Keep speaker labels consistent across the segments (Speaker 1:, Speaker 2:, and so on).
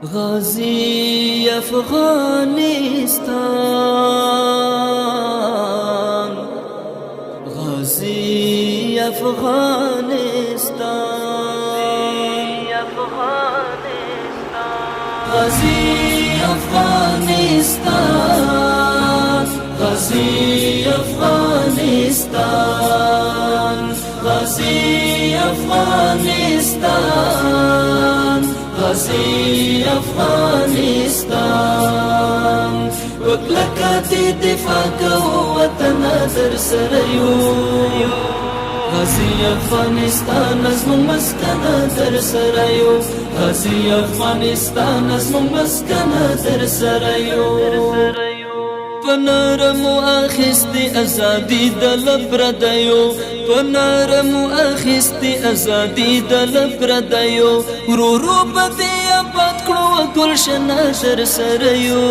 Speaker 1: غازی افغانستان، غازی افغانستان، غازی افغانستان، غازی افغانستان، غازی افغانستان، غازی افغانستان. وکلکه دفاع کو وطن در سره یو، غازی افغانستان زموږ مسکن در سره یو، غازی افغانستان زموږ مسکن در سره یو. پنرمو اخیستی ازادي د لپردیو، پنرمو اخیستی ازادي د لپردیو، ورورو پدې آباد کړو ګلشن در سره یو.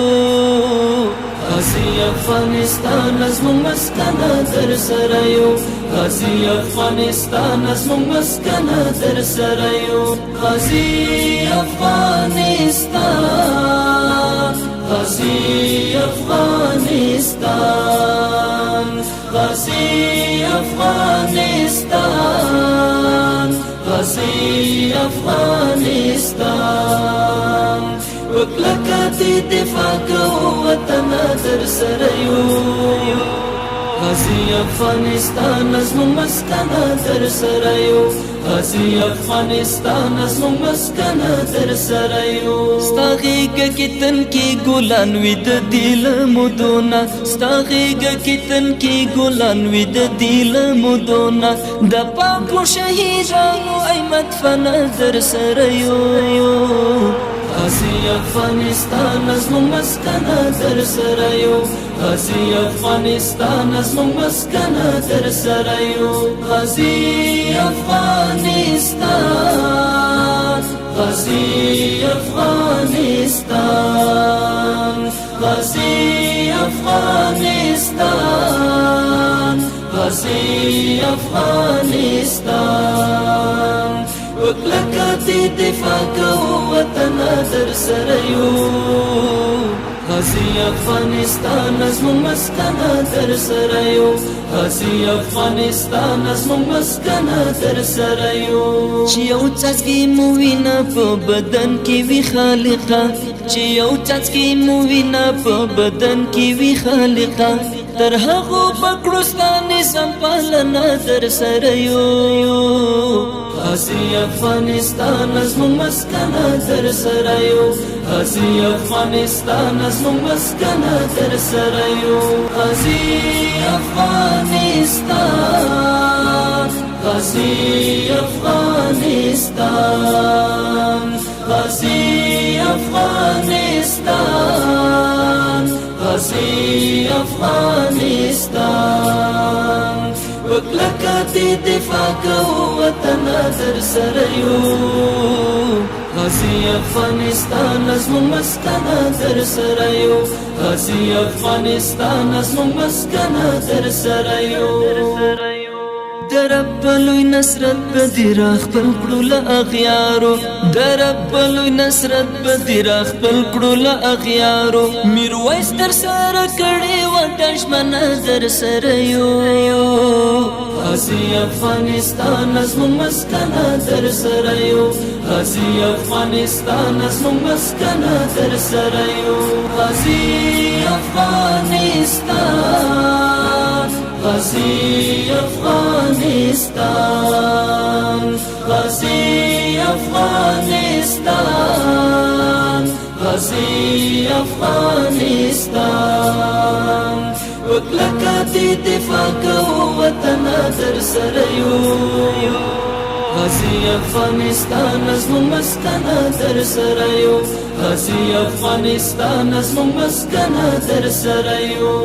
Speaker 1: غازی افغانستان زموږ مسکن در سره یو، غازی افغانستان زموږ مسکن در سره یو. غازی افغانستان، غازی افغانستان، غازی افغانستان، غازی افغانستان. وکلکه دفاع کو وطن در سره یو، غازی افغانستان زموږ مسکن در سره یو، غازی افغانستان زموږ مسکن در سره یو. ستا غیږه کې تنکي ګلان وي د دې له مودونه، ستا غیږه کې تنکي ګلان وي د دې له مودونه، د پاکو شهیدانو ای مدفن در سره یو. غازی افغانستان زموږ مسکن در سره یو، غازی افغانستان زموږ مسکن در سره یو. غازی افغانستان، غازی افغانستان، غازی افغانستان، غازی افغانستان. وکلکه دفاع کو وطن در سره یو، غازی افغانستان زموږ مسکن در سره یو، غازی افغانستان زموږ مسکن در سره یو. چې یو څاڅکی مو وینه په بدن کې وي خالقه، چې یو څاڅکی مو وینه په بدن کې وي خالقه، تر هغو پکړو ستا نظام پالنه در سره یو. غازی افغانستان زموږ مسکن در سره یو، غازی افغانستان زموږ مسکن در سره یو. غازی افغانستان، غازی افغانستان، غازی افغانستان، غازی افغانستان. وکلکه دفاع کو وطن در سره یو، غازی افغانستان زموږ مسکن در سره یو، غازی افغانستان زموږ مسکن در سره یو. درب لوی نصرت بدی را خپل کړو له اغیارو، درب لوی نصرت بدی را خپل کړو له اغیارو، میرویس در سره کړي و دشمن در سره یو. غازی افغانستان زموږ مسکن در سره یو، غازی افغانستان زموږ مسکن در سره یو. غازی افغانستان، غازی افغانستان، غازی افغانستان، غازی افغانستان. وکلکه دفاع کو وطن در سره یو، غازی افغانستان زموږ مسکن در سره یو، غازی افغانستان زموږ مسکن در سره یو.